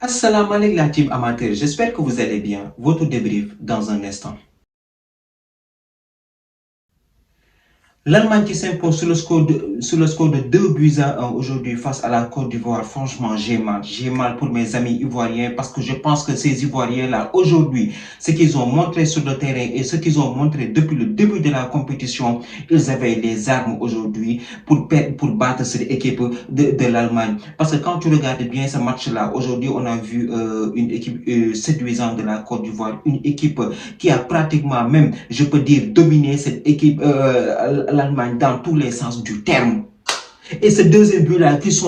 Assalamu alaikum la team amateur, j'espère que vous allez bien. Votre débrief dans un instant. L'Allemagne qui s'impose sur le score de 2 buts à 1 aujourd'hui face à la Côte d'Ivoire. Franchement, j'ai mal. J'ai mal pour mes amis ivoiriens parce que je pense que ces Ivoiriens-là, aujourd'hui, ce qu'ils ont montré sur le terrain et ce qu'ils ont montré depuis le début de la compétition, ils avaient les armes aujourd'hui pour battre cette équipe de l'Allemagne. Parce que quand tu regardes bien ce match-là, aujourd'hui, on a vu une équipe séduisante de la Côte d'Ivoire, une équipe qui a pratiquement même, je peux dire, dominé cette équipe l'Allemagne dans tous les sens du terme. Et ce deuxième but-là qu'ils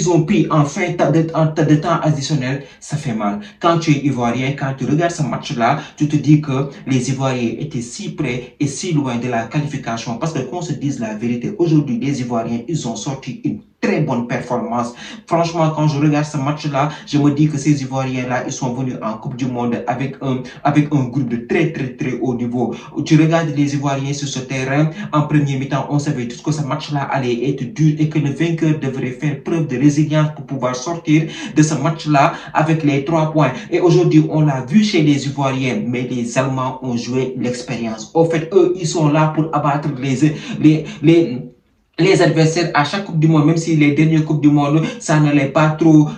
ont pris en fin de temps additionnel, ça fait mal. Quand tu es Ivoirien, quand tu regardes ce match-là, tu te dis que les Ivoiriens étaient si près et si loin de la qualification. Parce que qu'on se dise la vérité, aujourd'hui, les Ivoiriens, ils ont sorti une très bonne performance. Franchement, quand je regarde ce match-là, je me dis que ces Ivoiriens-là, ils sont venus en Coupe du Monde avec un groupe de très haut niveau. Tu regardes les Ivoiriens sur ce terrain, en premier mi-temps, on savait tous que ce match-là allait être dur et que le vainqueur devrait faire preuve de résilience pour pouvoir sortir de ce match-là avec les 3 points. Et aujourd'hui, on l'a vu chez les Ivoiriens, mais les Allemands ont joué l'expérience. Au fait, eux, ils sont là pour abattre les adversaires à chaque Coupe du Monde, même si les dernières Coupes du Monde, ça n'allait pas trop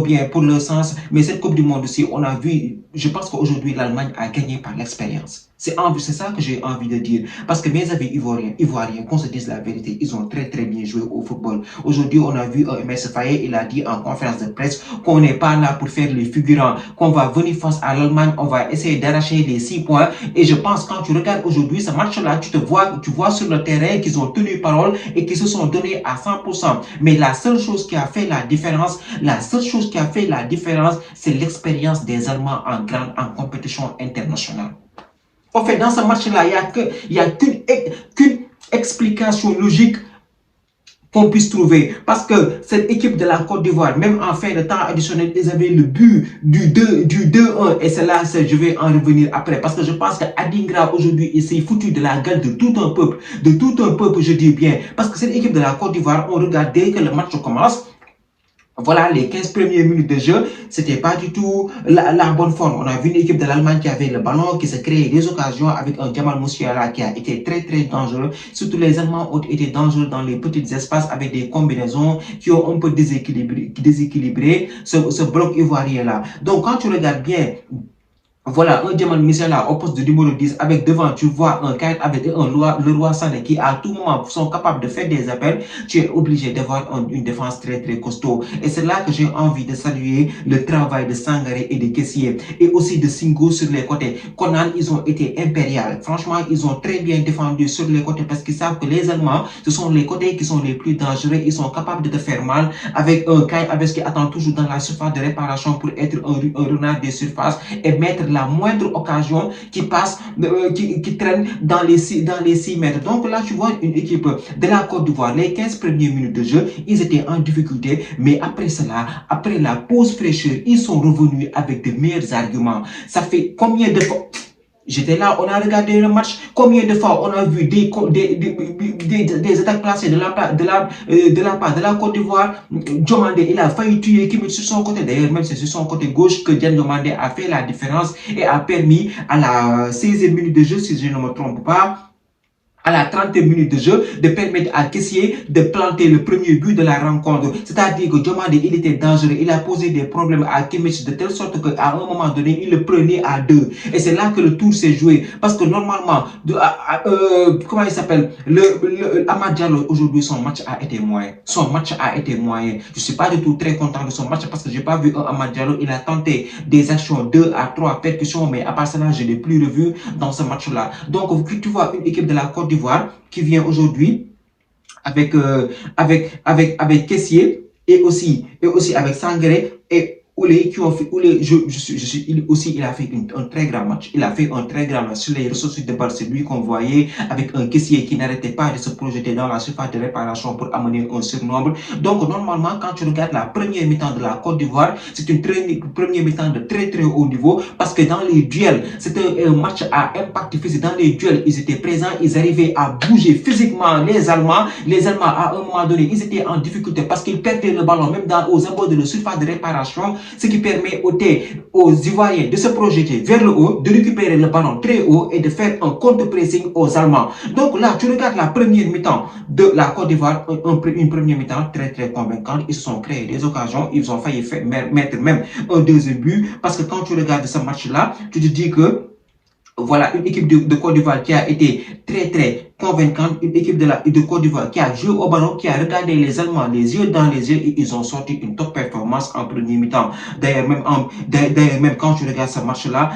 bien pour le sens. Mais cette Coupe du Monde aussi, on a vu, je pense qu'aujourd'hui, l'Allemagne a gagné par l'expérience. C'est ça que j'ai envie de dire. Parce que mes amis ivoiriens, qu'on se dise la vérité, ils ont très bien joué au football. Aujourd'hui, on a vu M.S. Faye, il a dit en conférence de presse qu'on n'est pas là pour faire les figurants, qu'on va venir face à l'Allemagne, on va essayer d'arracher les 6 points. Et je pense quand tu regardes aujourd'hui ce match-là, tu vois sur le terrain qu'ils ont tenu parole et qui se sont donnés à 100%. Mais la seule chose qui a fait la différence, c'est l'expérience des Allemands en compétition internationale. En fait, dans ce match-là, il n'y a qu'une explication logique qu'on puisse trouver. Parce que cette équipe de la Côte d'Ivoire, même en fin de temps additionnel, ils avaient le but du 2-1. Et c'est là, je vais en revenir après. Parce que je pense qu'Adingra, aujourd'hui, il s'est foutu de la gueule de tout un peuple. De tout un peuple, je dis bien. Parce que cette équipe de la Côte d'Ivoire, on regarde dès que le match commence. Voilà, les 15 premières minutes de jeu, c'était pas du tout la bonne forme. On a vu une équipe de l'Allemagne qui avait le ballon, qui se créait des occasions avec un Jamal Musiala qui a été très dangereux. Surtout les Allemands ont été dangereux dans les petits espaces avec des combinaisons qui ont un peu déséquilibré ce bloc ivoirien-là. Donc quand tu regardes bien, voilà, un Jamal Musiala au poste de numéro 10 avec devant, tu vois un Kyle avec le roi Sané qui à tout moment sont capables de faire des appels. Tu es obligé d'avoir une défense très costaud. Et c'est là que j'ai envie de saluer le travail de Sangaré et de Kessié et aussi de Singo sur les côtés. Conan, ils ont été impériaux. Franchement, ils ont très bien défendu sur les côtés parce qu'ils savent que les Allemands, ce sont les côtés qui sont les plus dangereux. Ils sont capables de te faire mal avec un Kyle avec ce qui attend toujours dans la surface de réparation pour être un renard des surfaces et mettre la moindre occasion qui passe, qui traîne dans les 6 mètres. Donc là, tu vois une équipe de la Côte d'Ivoire, les 15 premières minutes de jeu, ils étaient en difficulté, mais après cela, après la pause fraîcheur, ils sont revenus avec de meilleurs arguments. Ça fait combien de fois... J'étais là, on a regardé le match. Combien de fois on a vu des attaques placées de la part de la Côte d'Ivoire. Diomandé, il a failli tuer Kimmich sur son côté. D'ailleurs, même c'est sur son côté gauche que Dian Diomandé a fait la différence et a permis à la 16e minute de jeu, si je ne me trompe pas, à la 30e minute de jeu, de permettre à Kessié de planter le premier but de la rencontre. C'est-à-dire que Diomandé, il était dangereux. Il a posé des problèmes à Kimmich de telle sorte qu'à un moment donné, il le prenait à 2. Et c'est là que le tour s'est joué. Parce que normalement, comment il s'appelle, Amad Diallo, aujourd'hui, son match a été moyen. Je suis pas du tout très content de son match parce que j'ai pas vu un Amad Diallo. Il a tenté des actions 2 à 3 percussions, mais à part cela, je l'ai plus revu dans ce match-là. Donc, tu vois une équipe de la Côte d'Ivoire qui vient aujourd'hui avec Kessié et aussi avec Sangaré et Oulé qui ont fait il a fait un très grand match. Il a fait un très grand match sur les ressources de base. C'est lui qu'on voyait avec un Kessié qui n'arrêtait pas de se projeter dans la surface de réparation pour amener un surnombre. Donc normalement quand tu regardes la première mi-temps de la Côte d'Ivoire, c'est une première mi-temps de très haut niveau parce que dans les duels, c'était un match à impact physique. Dans les duels, ils étaient présents, ils arrivaient à bouger physiquement les Allemands. À un moment donné, ils étaient en difficulté parce qu'ils perdaient le ballon même aux abords de la surface de réparation. ce qui permet aux Ivoiriens de se projeter vers le haut, de récupérer le ballon très haut et de faire un contre-pressing aux Allemands. Donc là, tu regardes la première mi-temps de la Côte d'Ivoire, une première mi-temps très convaincante. Ils se sont créés des occasions, ils ont failli mettre même un deuxième but, parce que quand tu regardes ce match-là, tu te dis que voilà une équipe de Côte d'Ivoire qui a été très convaincante, une équipe de Côte d'Ivoire qui a joué au ballon, qui a regardé les Allemands les yeux dans les yeux, et ils ont sorti une top performance en premier mi-temps. D'ailleurs, même quand tu regardes ce match-là,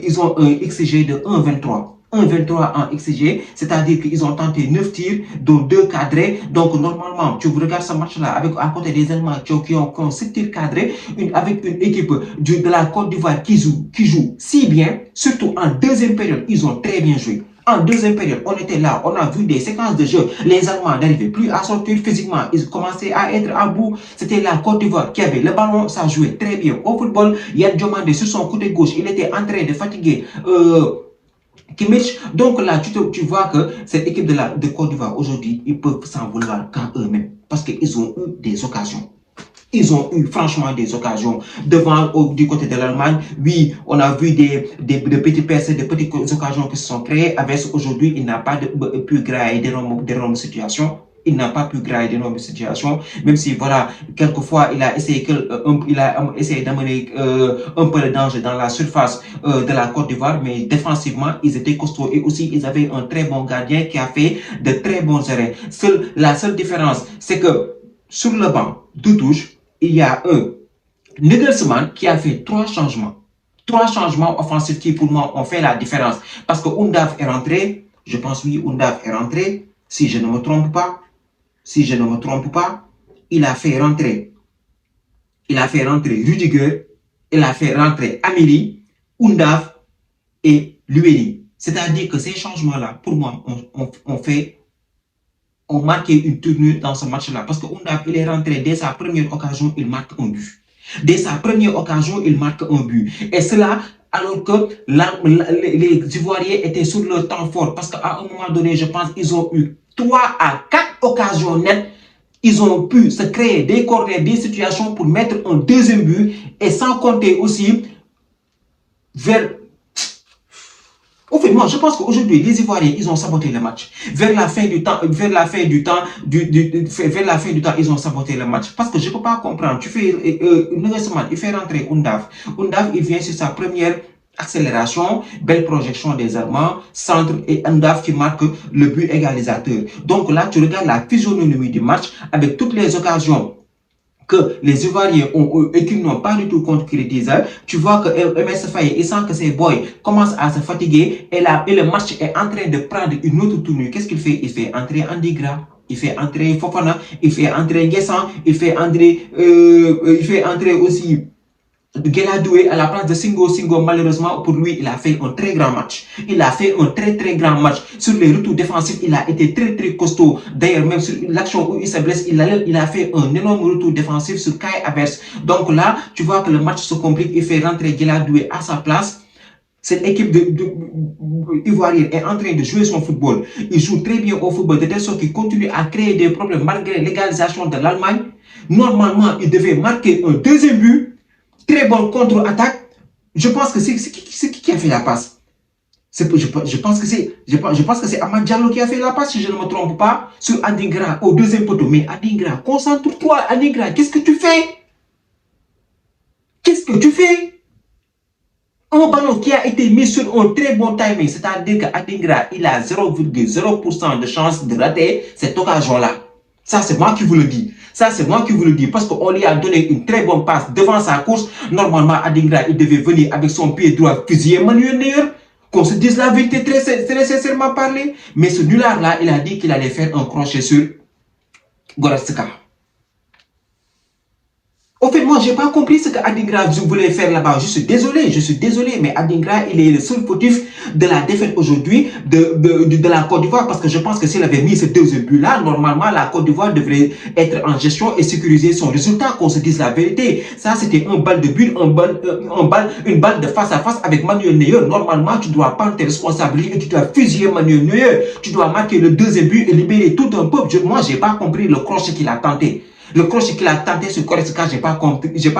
ils ont un XG de 1,23. 1,23 en XG, c'est-à-dire qu'ils ont tenté 9 tirs, dont 2 cadrés. Donc, normalement, tu regardes ce match-là à côté des Allemands qui ont 7 tirs cadrés, avec une équipe de la Côte d'Ivoire qui joue si bien, surtout en deuxième période, ils ont très bien joué. En deuxième période, on était là, on a vu des séquences de jeu. Les Allemands n'arrivaient plus à sortir physiquement. Ils commençaient à être à bout. C'était la Côte d'Ivoire qui avait le ballon, ça jouait très bien. Au football, Yann Diomandé sur son côté gauche, il était en train de fatiguer Kimmich. Donc là, tu vois que cette équipe de Côte d'Ivoire, aujourd'hui, ils peuvent s'en vouloir qu'à eux-mêmes. Parce qu'ils ont eu des occasions. Ils ont eu franchement des occasions. Du côté de l'Allemagne, oui, on a vu des petits percées, des petites occasions qui se sont créées. Avec aujourd'hui, il n'a pas pu créer d'énormes situations. Il n'a pas pu créer d'énormes situations, même si, voilà, quelquefois, il a essayé d'amener un peu de danger dans la surface de la Côte d'Ivoire, mais défensivement, ils étaient costauds, et aussi, ils avaient un très bon gardien qui a fait de très bons arrêts. La seule différence, c'est que sur le banc de touche, il y a un Nagelsmann qui a fait 3 changements. 3 changements offensifs qui, pour moi, ont fait la différence. Parce que Undav est rentré, je pense, oui, Undav est rentré, si je ne me trompe pas. Si je ne me trompe pas, il a fait rentrer Rudiger, il a fait rentrer Amélie, Undav et Lueli. C'est-à-dire que ces changements-là, pour moi, ont marqué une tournure dans ce match-là. Parce que Undav, il est rentré dès sa première occasion, il marque un but. Dès sa première occasion, il marque un but. Et cela, alors que les Ivoiriens étaient sur le temps fort. Parce qu'à un moment donné, je pense qu'ils ont eu 3 à 4 occasions nettes. Ils ont pu se créer des corners, des situations pour mettre un deuxième but. Et sans compter aussi vers... Au fait, moi, je pense qu'aujourd'hui, les Ivoiriens, ils ont saboté le match. Vers la fin du temps, ils ont saboté le match. Parce que je ne peux pas comprendre. Tu fais, il fait rentrer Undav. Undav, il vient sur sa première accélération, belle projection des Allemands, centre, et Undav qui marque le but égalisateur. Donc là, tu regardes la physionomie du match avec toutes les occasions que les Ivoiriens ont et qu'ils n'ont pas du tout concrétisé. Tu vois que MS Faye, il sent que ces boys commencent à se fatiguer, et le match est en train de prendre une autre tournure. Qu'est-ce qu'il fait? Il fait entrer Andigra, il fait entrer Fofana, il fait entrer Nguessan, il fait entrer aussi Guéladoué à la place de Singo. Malheureusement pour lui, il a fait un très grand match. Il a fait un très grand match. Sur les retours défensifs, il a été très costaud. D'ailleurs, même sur l'action où il se blesse, il a fait un énorme retour défensif sur Kai Havertz. Donc là, tu vois que le match se complique. Il fait rentrer Guéladoué à sa place. Cette équipe ivoirienne est en train de jouer son football. Il joue très bien au football, de telle sorte qu'il continue à créer des problèmes malgré l'égalisation de l'Allemagne. Normalement, il devait marquer un deuxième but. Très bonne contre-attaque. Je pense que c'est qui a fait la passe. Je pense que c'est Amad Diallo qui a fait la passe, si je ne me trompe pas, sur Adingra au deuxième poteau. Mais Adingra, concentre-toi, Adingra. Qu'est-ce que tu fais? Qu'est-ce que tu fais? Un ballon qui a été mis sur un très bon timing, c'est-à-dire qu'Adingra, il a 0,0% de chance de rater cette occasion-là. Ça, c'est moi qui vous le dis. Ça, c'est moi qui vous le dis. Parce qu'on lui a donné une très bonne passe devant sa course. Normalement, Adingra, il devait venir avec son pied droit fusiller Manuel Neuer. Qu'on se dise la vérité très sincèrement parler. Mais ce nulard-là, il a dit qu'il allait faire un crochet sur Goretzka. Au fait, moi, je n'ai pas compris ce que Adingra voulait faire là-bas. Je suis désolé, mais Adingra, il est le seul fautif de la défaite aujourd'hui de la Côte d'Ivoire, parce que je pense que s'il avait mis ce deuxième but-là, normalement, la Côte d'Ivoire devrait être en gestion et sécuriser son résultat, qu'on se dise la vérité. Ça, c'était un balle de but, une balle de face à face avec Manuel Neuer. Normalement, tu dois prendre tes responsabilités et tu dois fusiller Manuel Neuer. Tu dois marquer le deuxième but et libérer tout un peuple. Moi, je n'ai pas compris le crochet qu'il a tenté. Le crochet qu'il a tenté sur Goretzka, j'ai pas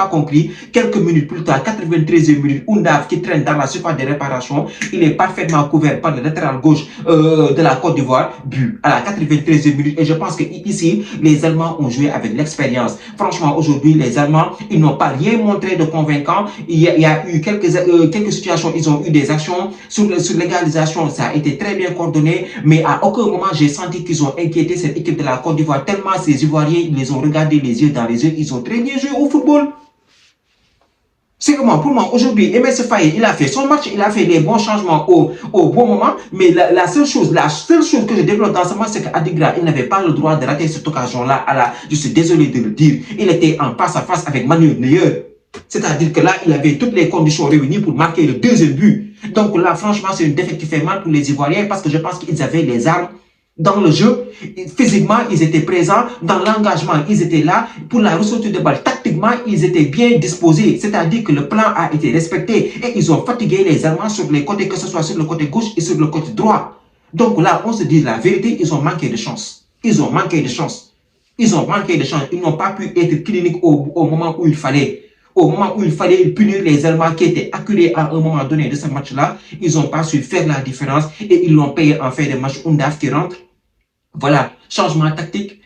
compris. Quelques minutes plus tard, 93e minute, Undav qui traîne dans la surface de réparation, il est parfaitement couvert par le latéral gauche de la Côte d'Ivoire, but à la 93e minute. Et je pense que ici, les Allemands ont joué avec l'expérience. Franchement, aujourd'hui, les Allemands, ils n'ont pas rien montré de convaincant. Il y a eu quelques situations, ils ont eu des actions sur l'égalisation, ça a été très bien coordonné, mais à aucun moment j'ai senti qu'ils ont inquiété cette équipe de la Côte d'Ivoire, tellement ces Ivoiriens, ils les ont regardés les yeux dans les yeux, ils ont très bien joué au football. C'est comment pour moi aujourd'hui, MS Faye, il a fait son match, il a fait les bons changements au bon moment, mais la seule chose que je développe dans ce match, c'est qu'Adigra, il n'avait pas le droit de rater cette occasion-là. Je suis désolé de le dire, il était en face à face avec Manuel Neuer. C'est-à-dire que là, il avait toutes les conditions réunies pour marquer le deuxième but. Donc là, franchement, c'est une défaite qui fait mal pour les Ivoiriens parce que je pense qu'ils avaient les armes dans le jeu. Physiquement, ils étaient présents. Dans l'engagement, ils étaient là. Pour la ressource de balle, tactiquement, ils étaient bien disposés. C'est-à-dire que le plan a été respecté et ils ont fatigué les Allemands sur les côtés, que ce soit sur le côté gauche et sur le côté droit. Donc là, on se dit la vérité, ils ont manqué de chance. Ils ont manqué de chance. Ils ont manqué de chance. Ils n'ont pas pu être cliniques au moment où il fallait. Au moment où il fallait punir les Allemands qui étaient acculés à un moment donné de ce match-là, ils n'ont pas su faire la différence et ils l'ont payé en fin de match. Undav qui rentre. Voilà, changement tactique,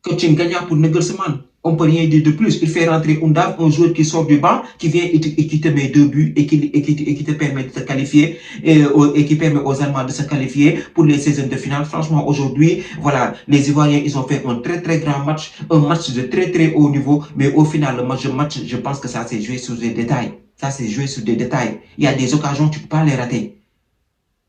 coaching gagnant pour Nagelsmann. On ne peut rien dire de plus. Il fait rentrer Undav, un joueur qui sort du banc, qui vient et qui te met 2 buts et qui te permet de te qualifier et qui permet aux Allemands de se qualifier pour les 16e de finale. Franchement, aujourd'hui, voilà, les Ivoiriens, ils ont fait un très très grand match, un match de très très haut niveau, mais au final, le match, je pense que ça s'est joué sur des détails. Ça s'est joué sur des détails. Il y a des occasions, tu ne peux pas les rater.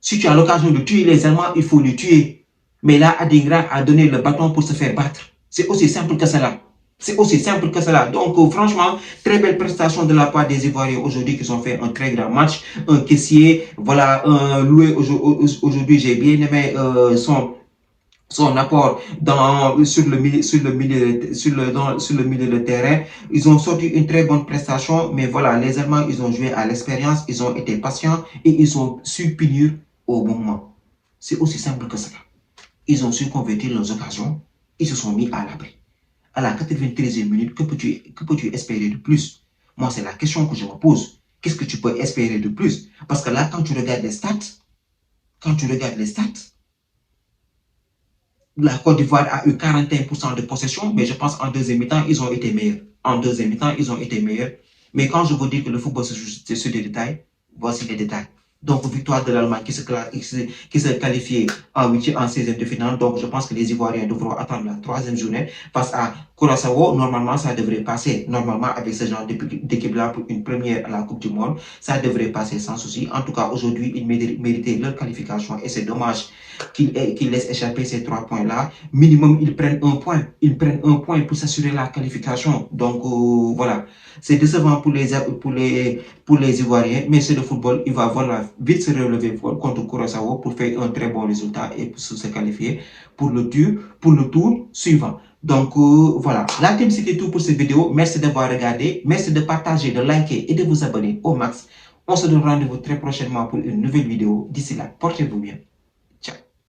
Si tu as l'occasion de tuer les Allemands, il faut les tuer. Mais là, Adigra a donné le bâton pour se faire battre. C'est aussi simple que cela. C'est aussi simple que cela. Donc, franchement, très belle prestation de la part des Ivoiriens aujourd'hui qui ont fait un très grand match. Un caissier, voilà, Loué aujourd'hui, j'ai bien aimé son apport sur le milieu de terrain. Ils ont sorti une très bonne prestation, mais voilà, les Allemands, ils ont joué à l'expérience, ils ont été patients et ils ont su punir au bon moment. C'est aussi simple que cela. Ils ont su convertir leurs occasions, ils se sont mis à l'abri. À la 93e minute, que peux-tu espérer de plus? Moi, c'est la question que je me pose. Qu'est-ce que tu peux espérer de plus? Parce que là, quand tu regardes les stats, la Côte d'Ivoire a eu 41% de possession, mais je pense en deuxième mi-temps, ils ont été meilleurs. En deuxième mi-temps, ils ont été meilleurs. Mais quand je vous dis que le football se joue sur des détails, voici les détails. Donc, victoire de l'Allemagne qui se qualifie en 16e de finale. Donc, je pense que les Ivoiriens devront attendre la 3e journée face à Curaçao. Normalement, ça devrait passer. Normalement, avec ce genre d'équipe-là pour une première à la Coupe du Monde, ça devrait passer sans souci. En tout cas, aujourd'hui, ils méritaient leur qualification et c'est dommage qu'ils laissent échapper ces 3 points-là. Minimum, ils prennent un point. Ils prennent un point pour s'assurer la qualification. Donc, voilà. C'est décevant pour les Ivoiriens, mais c'est le football. Il va vite se relever contre Curaçao pour faire un très bon résultat et pour se qualifier pour le tour suivant. Donc, voilà. La team, c'était tout pour cette vidéo. Merci d'avoir regardé. Merci de partager, de liker et de vous abonner au max. On se donne rendez-vous très prochainement pour une nouvelle vidéo. D'ici là, portez-vous bien.